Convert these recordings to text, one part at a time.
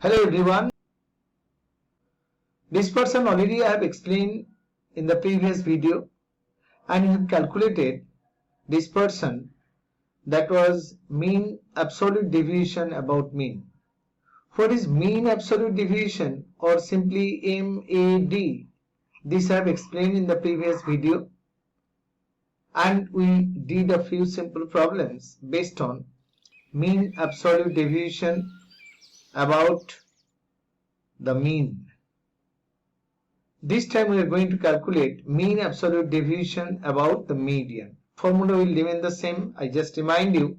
Hello everyone. This person already I have explained in the previous video, and you have calculated this person, that was mean absolute deviation about mean. What is mean absolute deviation, or simply MAD? This I have explained in the previous video, and we did a few simple problems based on mean absolute deviation about the mean. This time we are going to calculate mean absolute deviation about the median. Formula will remain the same. I just remind you,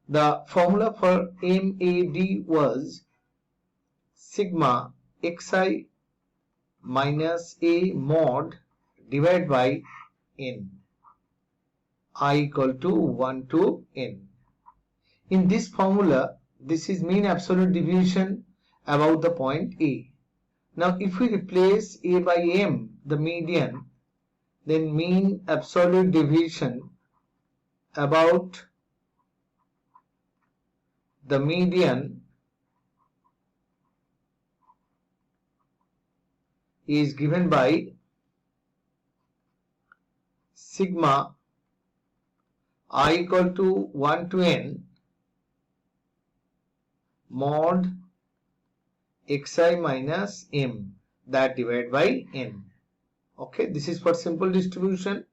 the formula for MAD was sigma xi minus A mod divided by n, I equal to 1 to n. In this formula, this is mean absolute deviation about the point A. Now if we replace A by M, the median, then mean absolute deviation about the median is given by sigma I equal to 1 to n mod xi minus m, that divided by n. Okay, this is for simple distribution,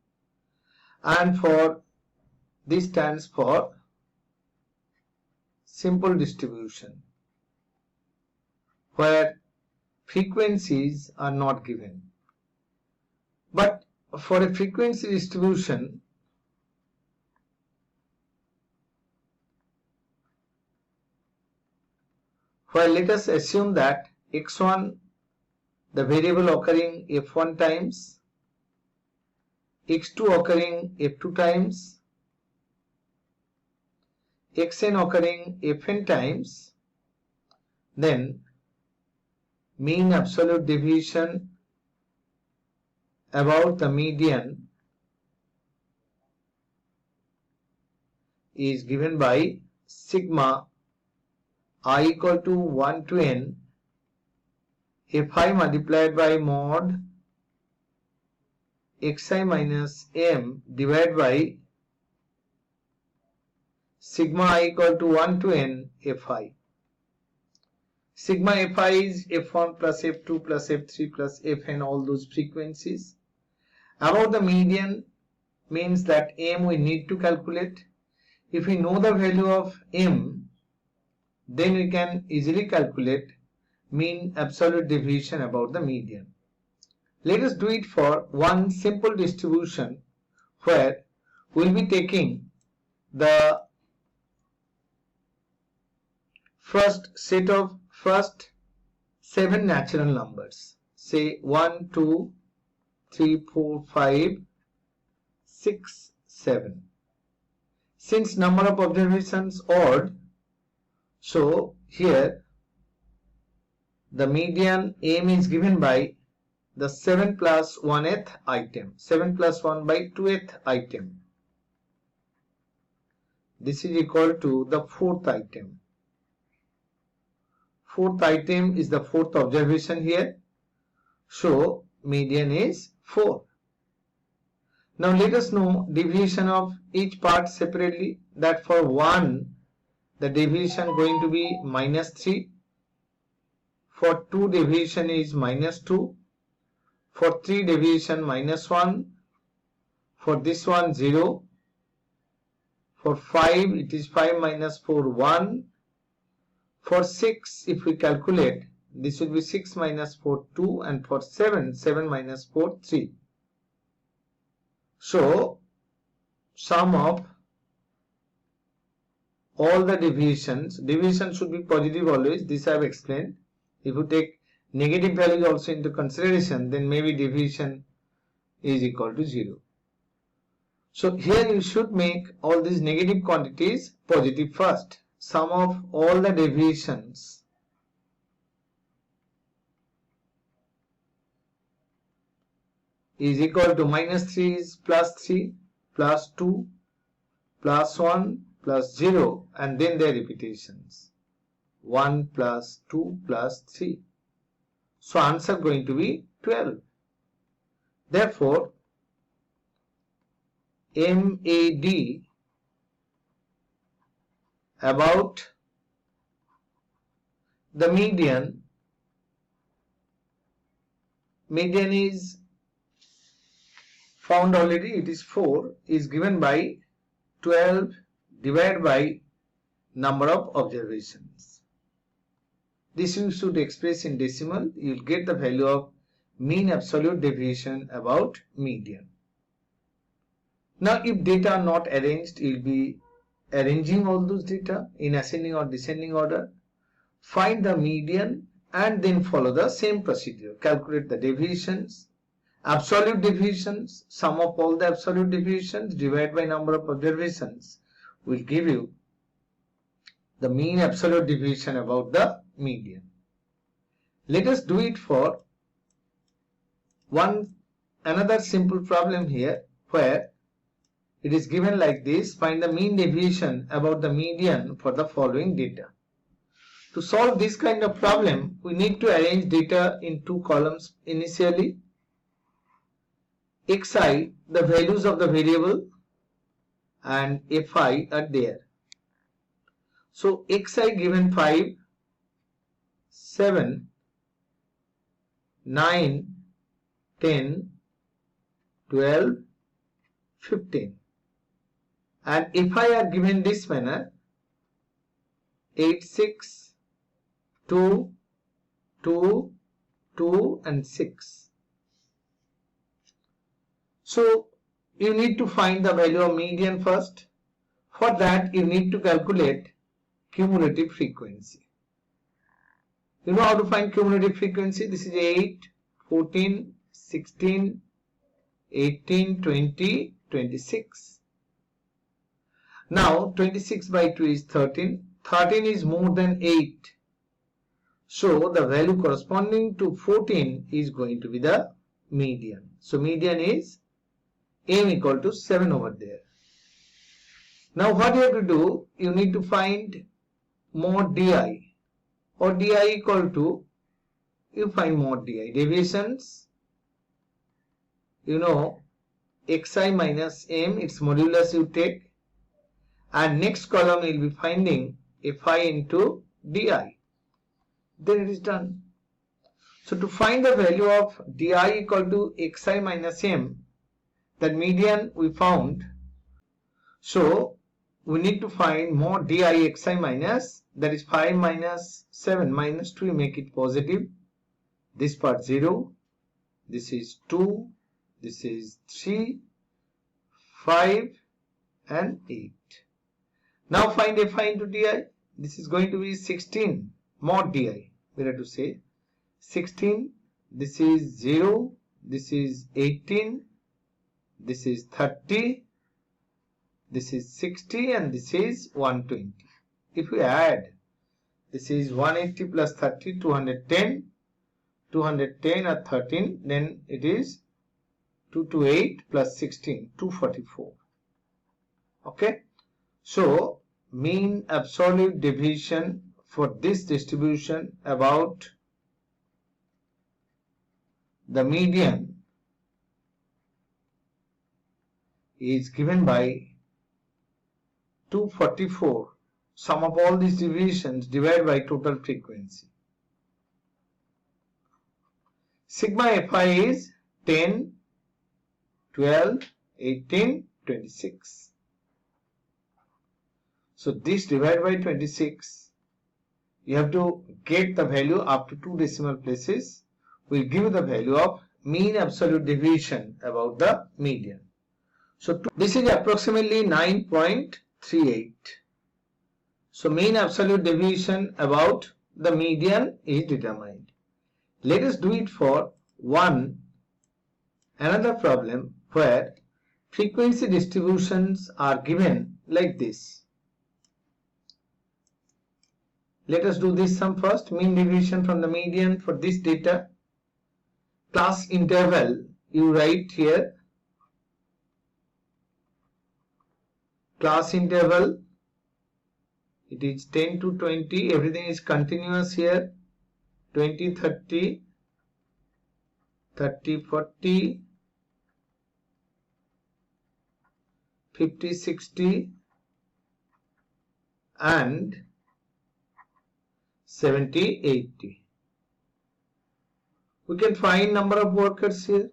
and for this stands for simple distribution where frequencies are not given. But for a frequency distribution, where let us assume that x1, the variable occurring f1 times, x2 occurring f2 times, xn occurring fn times, then mean absolute deviation about the median is given by sigma I equal to 1 to n fi multiplied by mod xi minus m divided by sigma I equal to 1 to n fi. Sigma fi is f1 plus f2 plus f3 plus fn, all those frequencies. About the median means that m we need to calculate. If we know the value of m, then we can easily calculate mean absolute deviation about the median. Let us do it for one simple distribution where we will be taking the first 7 natural numbers, say 1, 2, 3, 4, 5, 6, 7. Since number of observations odd, so here the median m is given by the 7 plus 1th item, 7 plus 1 by 2th item. This is equal to the 4th item. 4th item is the 4th observation here. So median is 4. Now let us know deviation of each part separately. That for 1, the deviation going to be minus 3. For 2, deviation is minus 2. For 3, deviation minus 1. For this one, 0. For 5, it is 5 minus 4, 1. For 6, if we calculate, this will be 6 minus 4, 2. And for 7, 7 minus 4, 3. So, sum of all the deviation should be positive always. This I have explained. If you take negative values also into consideration, then maybe deviation is equal to 0. So here you should make all these negative quantities positive first. Sum of all the deviations is equal to minus 3 is plus 3, plus 2, plus 1, plus 0, and then their repetitions. 1 plus 2 plus 3. So answer going to be 12. Therefore, MAD about the median is found already, it is 4, is given by 12 divided by number of observations. This you should express in decimal. You will get the value of mean absolute deviation about median. Now if data are not arranged, you will be arranging all those data in ascending or descending order. Find the median and then follow the same procedure. Calculate the deviations, absolute deviations, sum of all the absolute deviations divided by number of observations will give you the mean absolute deviation about the median. Let us do it for another simple problem here, where it is given like this: find the mean deviation about the median for the following data. To solve this kind of problem, we need to arrange data in two columns initially. Xi, the values of the variable, and Fi are there. So Xi given 5, 7, 9, 10, 12, 15. And Fi are given this manner: 8, 6, 2, 2, 2 and 6. So you need to find the value of median first. For that you need to calculate cumulative frequency. You know how to find cumulative frequency? This is 8, 14, 16, 18, 20, 26. Now 26 by 2 is 13. 13 is more than 8. So the value corresponding to 14 is going to be the median. So median is m equal to 7 over there. Now what you have to do, you need to find mod di, or di equal to, you find mod di, deviations, you know, xi minus m, its modulus you take, and next column you will be finding fi into di. Then it is done. So to find the value of di equal to xi minus m, that median we found, so we need to find mod di xi minus, that is 5 minus 7 minus 2, make it positive. This part 0, this is 2, this is 3, 5 and 8. Now find fi into di. This is going to be 16 mod di. We have to say 16, this is 0, this is 18, this is 30, this is 60 and this is 120. If we add, this is 180 plus 30, 210, 210 or 13, then it is 228 plus 16, 244. Okay. So mean absolute deviation for this distribution about the median is given by 244, sum of all these deviations divided by total frequency. Sigma fi is 10, 12, 18, 26. So this divided by 26, you have to get the value up to 2 decimal places. Will give you the value of mean absolute deviation about the median. So this is approximately 9.38. So mean absolute deviation about the median is determined. Let us do it for another problem where frequency distributions are given like this. Let us do this sum first. Mean deviation from the median for this data. Class interval, you write here. Class interval It is 10 to 20. Everything is continuous here. 20, 30, 30, 40, 50, 60 and 70, 80. We can find number of workers here.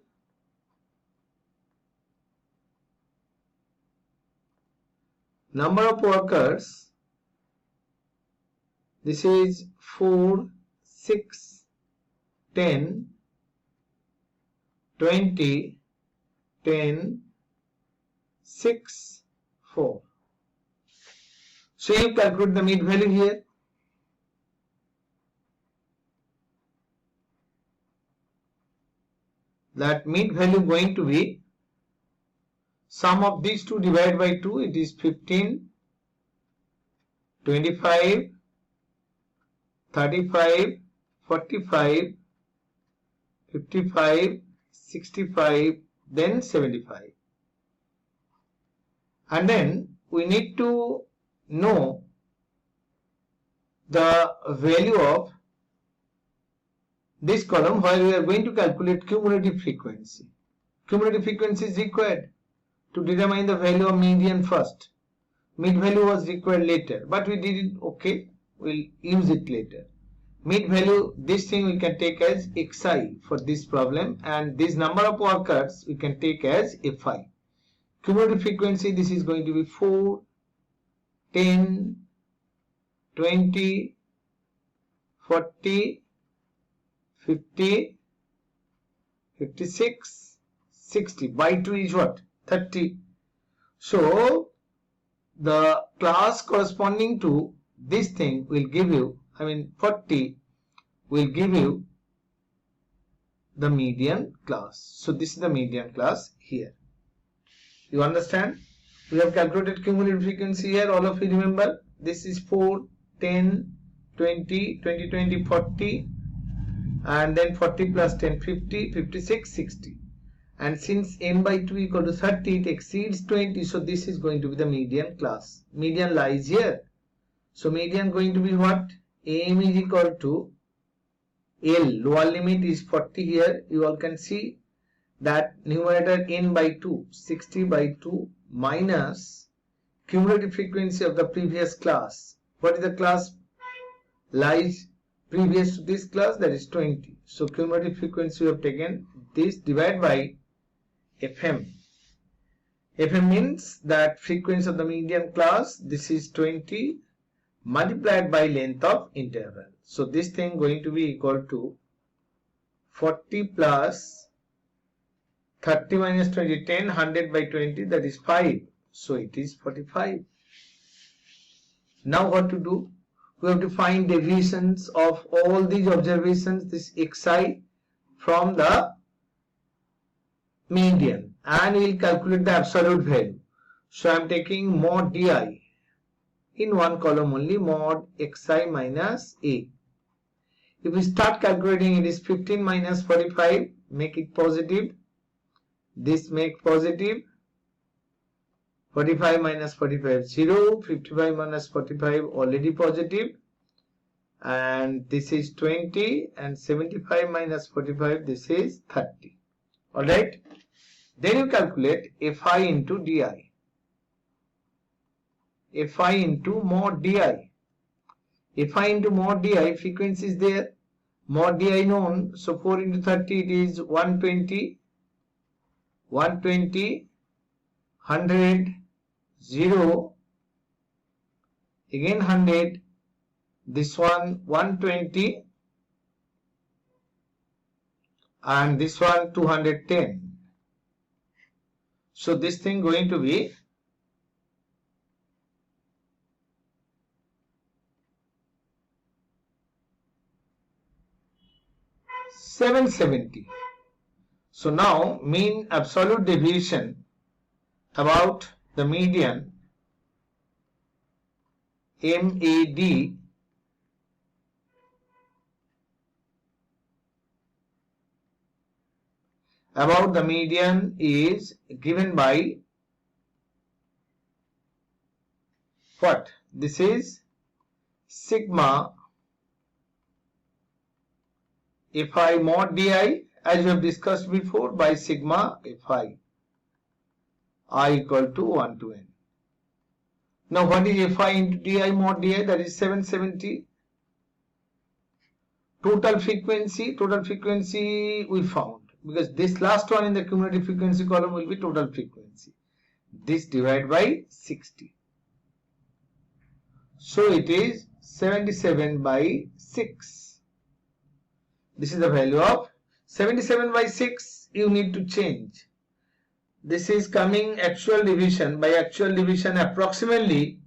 Number of workers, this is 4, 6, 10, 20, 10, 6, 4. So you calculate the mid value here. That mid value going to be sum of these two divided by 2, it is 15, 25, 35, 45, 55, 65, then 75. And then we need to know the value of this column where we are going to calculate cumulative frequency. Cumulative frequency is required to determine the value of median first. Mid value was required later, but we did it okay. We'll use it later. Mid value, this thing we can take as xi for this problem, and this number of workers we can take as fi. Cumulative frequency, this is going to be 4, 10, 20, 40, 50, 56, 60. By 2 is what? 30. So the class corresponding to this thing will give you, 40 will give you the median class. So this is the median class here. You understand? We have calculated cumulative frequency here. All of you remember, this is 4, 10, 20, 20, 20, 40, and then 40 plus 10, 50, 56, 60. And since n by 2 equal to 30, it exceeds 20. So this is going to be the median class. Median lies here. So median going to be what? Am is equal to L. Lower limit is 40 here. You all can see that numerator n by 2, 60 by 2 minus cumulative frequency of the previous class. What is the class lies previous to this class? That is 20. So cumulative frequency we have taken this divided by Fm. Fm means that frequency of the median class, this is 20 multiplied by length of interval. So this thing going to be equal to 40 plus 30 minus 20, 10, 100 by 20, that is 5. So it is 45. Now what to do? We have to find deviations of all these observations, this xi, from the median, and we will calculate the absolute value. So I am taking mod di in one column only, mod xi minus a. If we start calculating, it is 15 minus 45, make it positive. This make positive. 45 minus 45, 0. 55 minus 45, already positive. And this is 20, and 75 minus 45, this is 30. Alright. Then you calculate fi into di. Fi into mod di. Fi into mod di, frequency is there. Mod di known. So 4 into 30, it is 120. 120, 100, 0, again 100, this one 120, and this one 210. So this thing going to be 770. So now mean absolute deviation about the median MAD about the median is given by what? This is sigma fi mod di, as we have discussed before, by sigma fi I equal to 1 to n. Now what is fi into di mod di? That is 770. Total frequency we found, because this last one in the cumulative frequency column will be total frequency. This divided by 60. So it is 77 by 6. This is the value of 77 by 6. You need to change. This is coming actual division. By actual division approximately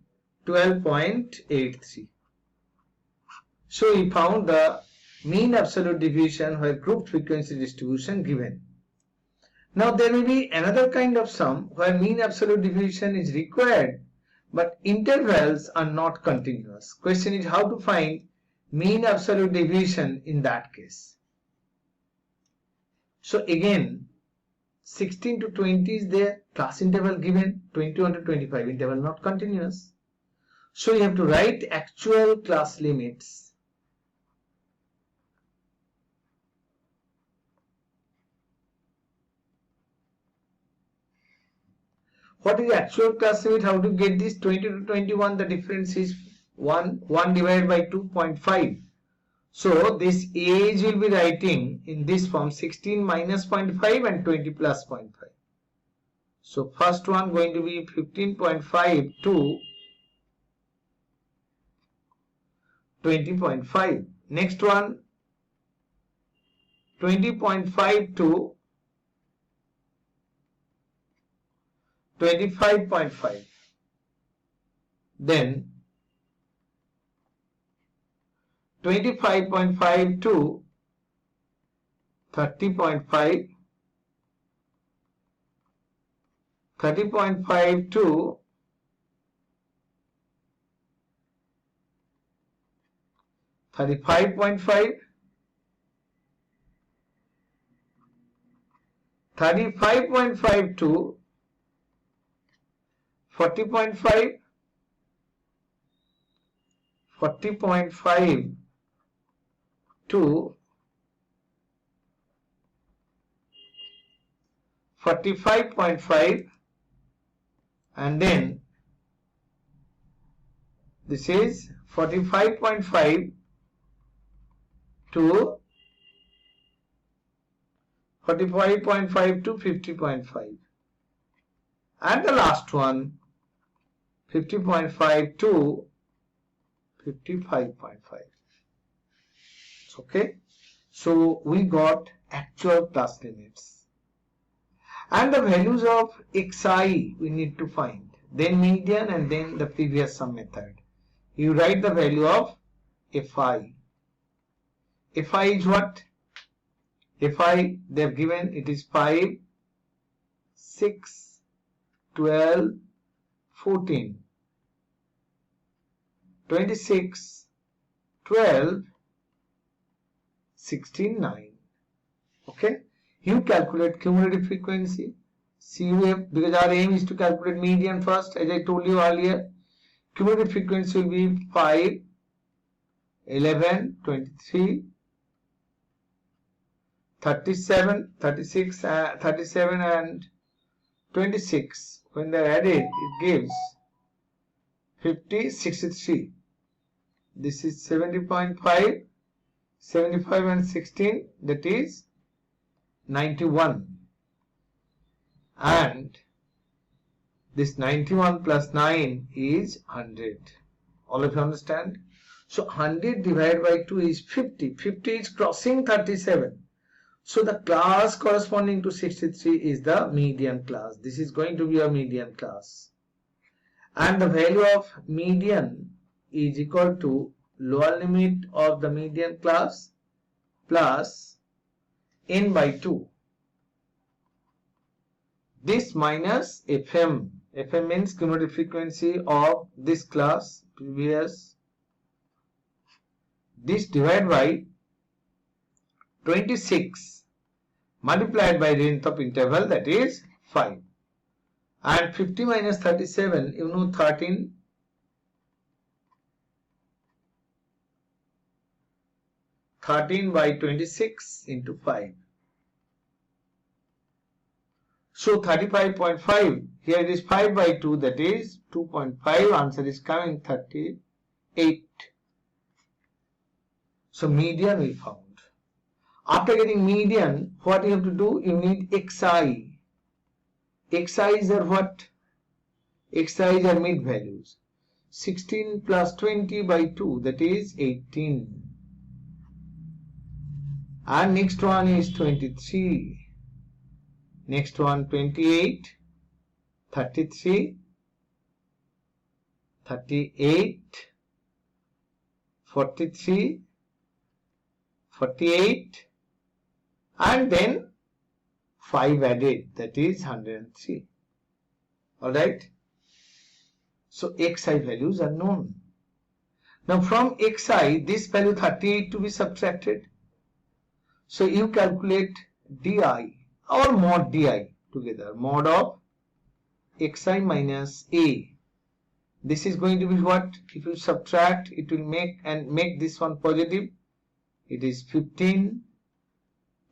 12.83. So we found the mean absolute deviation where grouped frequency distribution given. Now there may be another kind of sum where mean absolute deviation is required but intervals are not continuous. Question is how to find mean absolute deviation in that case. So again 16 to 20 is there, class interval given, 21 to 25 interval not continuous. So you have to write actual class limits. What is actual class limit? How to get this? 20 to 21, the difference is 1 divided by 2.5. So this age will be writing in this form 16 minus 0.5 and 20 plus 0.5. So first one going to be 15.5 to 20.5. Next one 20.5 to 25.5. Then 25.5 to 30.5, 30.5 to 35.5, 35.5 to 40.5, 40.5 to 45.5, and then this is 45.5 to 45.5 to 50.5, and the last one 50.5 to 55.5. Okay, so we got actual class limits and the values of xi we need to find, then median, and then the previous sum method. You write the value of fi. Fi is what? Fi they have given, it is 5, 6, 12, 14, 26, 12, 16, 9. Okay, you calculate cumulative frequency, CUF, because our aim is to calculate median first. As I told you earlier, cumulative frequency will be 5, 11, 23, 37, 36, 37 and 26. When they are added, it gives 50, 63. This is 70.5, 75 and 16, that is 91. And this 91 plus 9 is 100. All of you understand? So 100 divided by 2 is 50. 50 is crossing 37. So the class corresponding to 63 is the median class. This is going to be a median class. And the value of median is equal to lower limit of the median class plus n by 2. This minus FM. FM means cumulative frequency of this class previous. This divided by 26 multiplied by length of interval, that is 5. And 50 minus 37, you know 13. 13 by 26 into 5. So 35.5, here it is 5 by 2, that is 2.5, answer is coming 38. So median we found. After getting median, what you have to do? You need xi. Xi is are what? Xi is are mid values. 16 plus 20 by 2, that is 18. And next one is 23. Next one 28, 33, 38, 43, 48, and then 5 added, that is 103. Alright. So xi values are known. Now from xi, this value 38 to be subtracted. So you calculate di or mod di together. Mod of xi minus a. This is going to be what? If you subtract, it will make this one positive. It is 15,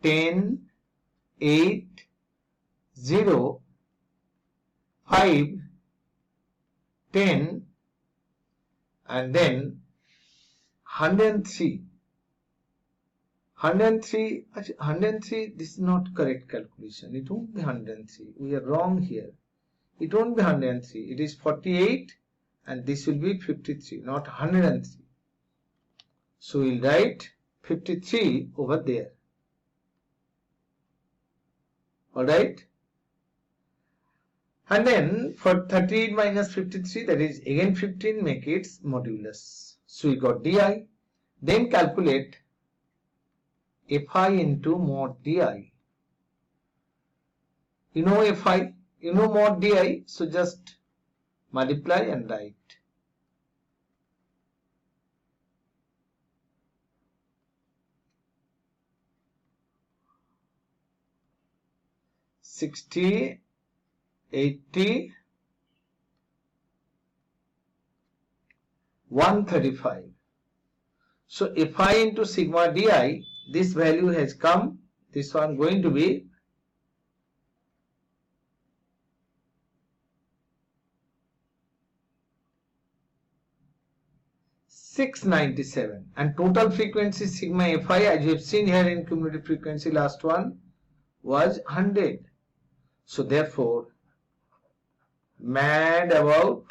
10, 8, 0, 5, 10, and then 103. 103, this is not correct calculation. It won't be 103. We are wrong here. It won't be 103. It is 48 and this will be 53, not 103. So we'll write 53 over there. Alright. And then for 38 minus 53, that is again 15, make its modulus. So we got di. Then calculate fi into mod di. You know fi, you know mod di, so just multiply and write. $60, 80, 135. So fi into sigma di, this value has come. This one going to be 697, and total frequency sigma fi, as you have seen here in cumulative frequency, last one was 100. So therefore mad about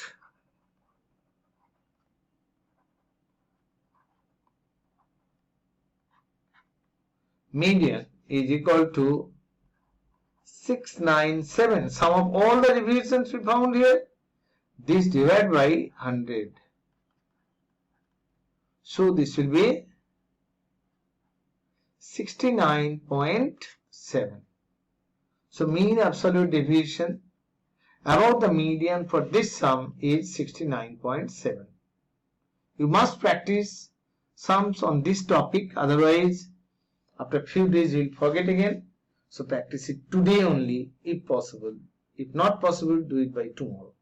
median is equal to 697. Sum of all the deviations we found here, this divided by 100. So this will be 69.7. So mean absolute deviation about the median for this sum is 69.7. You must practice sums on this topic, otherwise after a few days you will forget again. So practice it today only if possible. If not possible, do it by tomorrow.